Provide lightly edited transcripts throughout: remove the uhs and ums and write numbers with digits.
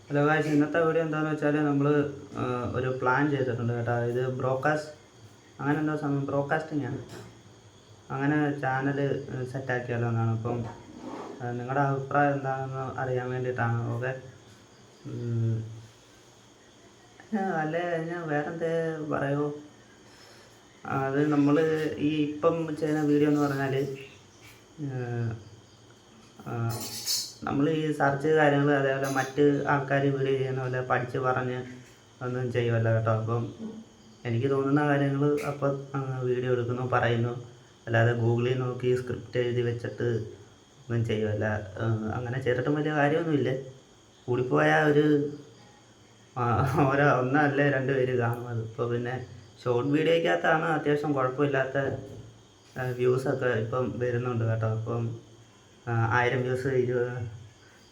Hello guys, ഇന്നത്തെ video എന്താണെന്ന് വെച്ചാൽ നമ്മൾ ഒരു പ്ലാൻ ചെയ്തിട്ടുണ്ട് കേട്ടോ. ഇത് അങ്ങനെ എന്തോ സമയം ബ്രോഡ്കാസ്റ്റിംഗ് ആണ്. അങ്ങനെ ചാനൽ സെറ്റാക്കിയാലോ എന്നാണ്. അപ്പം നിങ്ങളുടെ അഭിപ്രായം എന്താണെന്ന് അറിയാൻ വേണ്ടിയിട്ടാണ്. ഓക്കെ, അല്ലേ ഞാൻ വേറെന്തേ പറയുമോ? അത് നമ്മൾ ഇപ്പം ചെയ്യുന്ന വീഡിയോ എന്ന് പറഞ്ഞാൽ നമ്മൾ ഈ സെർച്ച് കാര്യങ്ങൾ അതേപോലെ മറ്റ് ആൾക്കാർ വീഡിയോ ചെയ്യുന്ന പോലെ പഠിച്ച് പറഞ്ഞ് ഒന്നും ചെയ്യുമല്ല കേട്ടോ. അപ്പം എനിക്ക് തോന്നുന്ന കാര്യങ്ങൾ അപ്പം വീഡിയോ എടുക്കുന്നു, പറയുന്നു. അല്ലാതെ ഗൂഗിളിൽ നോക്കി സ്ക്രിപ്റ്റ് എഴുതി വെച്ചിട്ട് ഒന്നും ചെയ്യുമല്ല. അങ്ങനെ ചെയ്തിട്ടും വലിയ കാര്യമൊന്നുമില്ല. കൂടിപ്പോയാൽ ഒന്നല്ലേ 2 പേര് കാണും. അത് ഇപ്പോൾ പിന്നെ ഷോർട്ട് വീഡിയോയ്ക്കകത്താണ് അത്യാവശ്യം കുഴപ്പമില്ലാത്ത വ്യൂസൊക്കെ ഇപ്പം വരുന്നുണ്ട് കേട്ടോ. അപ്പം 1000 വ്യൂസ്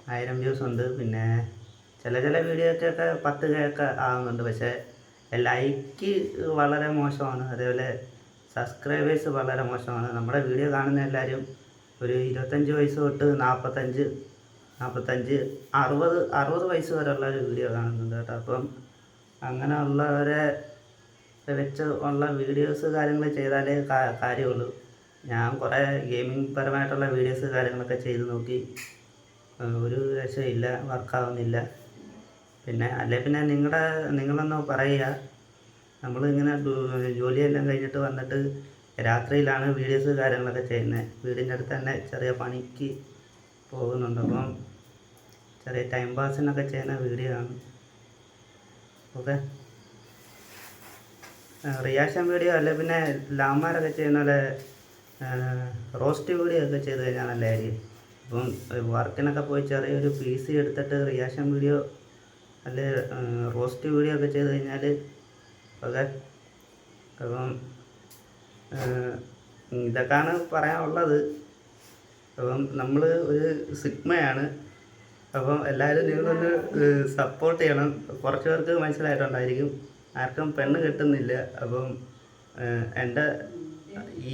1000 വ്യൂസ് ഉണ്ട്. പിന്നെ ചില വീഡിയോക്കൊക്കെ 10K ഒക്കെ ആകുന്നുണ്ട്. പക്ഷേ ലൈക്ക് വളരെ മോശമാണ്. അതേപോലെ സബ്സ്ക്രൈബേഴ്സ് വളരെ മോശമാണ്. നമ്മുടെ വീഡിയോ കാണുന്ന എല്ലാവരും ഒരു 25 വയസ്സ് തൊട്ട് 45 60 വയസ്സ് വരെയുള്ള ഒരു വീഡിയോ കാണുന്നുണ്ട് കേട്ടോ. അപ്പം അങ്ങനെയുള്ളവരെ വെച്ച് ഉള്ള വീഡിയോസ് കാര്യങ്ങൾ ചെയ്താലേ കാര്യമുള്ളൂ. ഞാൻ കുറേ ഗെയിമിംഗ് പരമായിട്ടുള്ള വീഡിയോസ് കാര്യങ്ങളൊക്കെ ചെയ്ത് നോക്കി, ഒരു രക്ഷയില്ല, വർക്കാവുന്നില്ല. പിന്നെ നിങ്ങളൊന്ന് പറയുക. നമ്മളിങ്ങനെ ജോലിയെല്ലാം കഴിഞ്ഞിട്ട് വന്നിട്ട് രാത്രിയിലാണ് വീഡിയോസ് കാര്യങ്ങളൊക്കെ ചെയ്യുന്നത്. വീടിൻ്റെ അടുത്ത് തന്നെ ചെറിയ പണിക്ക് പോകുന്നുണ്ട്. അപ്പം ചെറിയ ടൈം പാസിനൊക്കെ ചെയ്യുന്ന വീഡിയോ ആണ്. ഓക്കെ, റിയാക്ഷൻ വീഡിയോ അല്ല, പിന്നെ ലാമാരൊക്കെ ചെയ്യുന്ന പോലെ റോസ്റ്റ് വീഡിയോ ഒക്കെ ചെയ്ത് കഴിഞ്ഞാൽ നല്ലതായിരിക്കും. അപ്പം വർക്കിനൊക്കെ പോയി ചെറിയൊരു PC എടുത്തിട്ട് റിയാക്ഷൻ വീഡിയോ അല്ലെ റോസ്റ്റ് വീഡിയോ ഒക്കെ ചെയ്ത് കഴിഞ്ഞാൽ ഓക്കെ. അപ്പം ഇതൊക്കെയാണ് പറയാനുള്ളത്. അപ്പം നമ്മൾ ഒരു സിഗ്മയാണ്. അപ്പം എല്ലാവരും നിങ്ങളൊന്ന് സപ്പോർട്ട് ചെയ്യണം. കുറച്ച് പേർക്ക് മനസ്സിലായിട്ടുണ്ടായിരിക്കും, ആർക്കും പെണ്ണ് കിട്ടുന്നില്ല. അപ്പം എൻ്റെ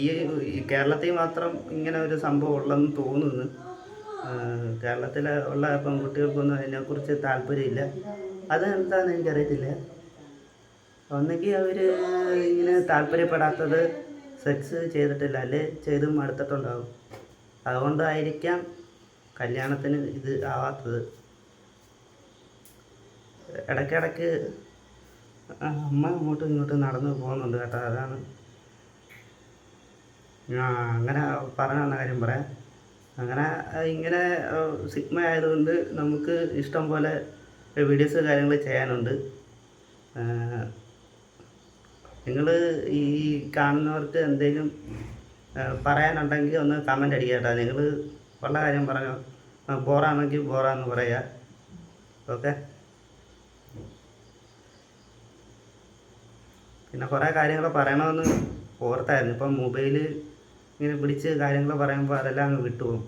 ഈ കേരളത്തിൽ മാത്രം ഇങ്ങനെ ഒരു സംഭവം ഉള്ളതെന്ന് തോന്നുന്നു. കേരളത്തിൽ ഉള്ള പെൺകുട്ടികൾക്കൊന്നും അതിനെക്കുറിച്ച് താല്പര്യമില്ല. അത് എന്താണെന്ന് എനിക്കറിയത്തില്ല. ഒന്നെങ്കിൽ അവർ ഇങ്ങനെ താല്പര്യപ്പെടാത്തത് സെക്സ് ചെയ്തിട്ടില്ല, അല്ലെ ചെയ്ത് മടുത്തിട്ടുണ്ടാകും. അതുകൊണ്ടായിരിക്കാം കല്യാണത്തിന് ഇത് ആവാത്തത്. ഇടയ്ക്കിടയ്ക്ക് അമ്മ അങ്ങോട്ടും ഇങ്ങോട്ടും നടന്നു പോകുന്നുണ്ട് കേട്ടോ. അതാണ് അങ്ങനെ പറഞ്ഞ കാര്യം പറയാം. അങ്ങനെ ഇങ്ങനെ സിഗ്മ ആയതുകൊണ്ട് നമുക്ക് ഇഷ്ടം പോലെ വീഡിയോസ് കാര്യങ്ങൾ ചെയ്യാനുണ്ട്. നിങ്ങൾ ഈ കാണുന്നവർക്ക് എന്തെങ്കിലും പറയാനുണ്ടെങ്കിൽ ഒന്ന് കമൻ്റ് അടിക്കുക കേട്ടോ. നിങ്ങൾ ഉള്ള കാര്യം പറഞ്ഞോ. ബോറാണെങ്കിൽ ബോറാന്ന് പറയുക. ഓക്കെ, പിന്നെ കുറേ കാര്യങ്ങൾ പറയണമെന്ന് ഓർത്തായിരുന്നു. ഇപ്പം മൊബൈൽ ഇങ്ങനെ പിടിച്ച് കാര്യങ്ങൾ പറയുമ്പോൾ അതെല്ലാം അങ്ങ് വിട്ടുപോകും.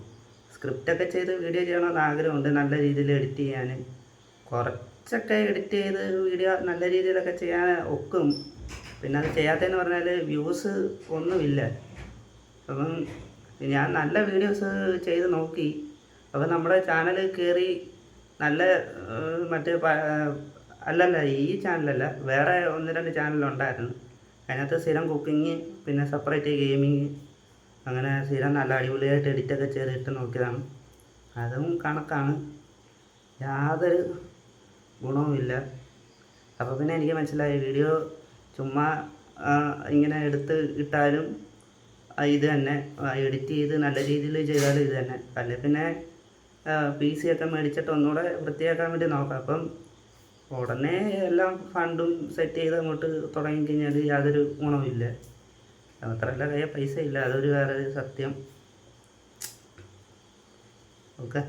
സ്ക്രിപ്റ്റൊക്കെ ചെയ്ത് വീഡിയോ ചെയ്യണമെന്ന് ആഗ്രഹമുണ്ട്, നല്ല രീതിയിൽ എഡിറ്റ് ചെയ്യാൻ. കുറച്ചൊക്കെ എഡിറ്റ് ചെയ്ത് വീഡിയോ നല്ല രീതിയിലൊക്കെ ചെയ്യാൻ ഒക്കും. പിന്നെ അത് ചെയ്യാത്തതെന്ന് പറഞ്ഞാൽ വ്യൂസ് ഒന്നുമില്ല. അപ്പം ഞാൻ നല്ല വീഡിയോസ് ചെയ്ത് നോക്കി. അപ്പം നമ്മുടെ ചാനൽ കയറി നല്ല മറ്റേ അല്ലല്ല, ഈ ചാനലല്ല, വേറെ 1-2 ചാനലുണ്ടായിരുന്നു. അതിനകത്ത് സ്ഥിരം കുക്കിങ്, പിന്നെ സെപ്പറേറ്റ് ഗെയിമിങ്, അങ്ങനെ സ്ഥിരം നല്ല അടിപൊളിയായിട്ട് എഡിറ്റൊക്കെ ചെയ്തിട്ട് നോക്കിയതാണ്. അതും കണക്കാണ്, യാതൊരു ഗുണവുമില്ല. അപ്പോൾ പിന്നെ എനിക്ക് മനസ്സിലായി, വീഡിയോ ചുമ്മാ ഇങ്ങനെ എടുത്ത് ഇട്ടാലും ഇത് തന്നെ, എഡിറ്റ് ചെയ്ത് നല്ല രീതിയിൽ ചെയ്താലും ഇത് തന്നെ. അല്ലെ പിന്നെ PC ഒക്കെ മേടിച്ചിട്ട് ഒന്നുകൂടെ വൃത്തിയാക്കാൻ വേണ്ടി നോക്കാം. അപ്പം ഉടനെ എല്ലാം ഫണ്ടും സെറ്റ് ചെയ്ത് അങ്ങോട്ട് തുടങ്ങിക്കഴിഞ്ഞാൽ യാതൊരു ഗുണവുമില്ല. മാത്രമല്ല കയ്യിൽ പൈസ ഇല്ല, അതൊരു വേറെ സത്യം. ഓക്കെ.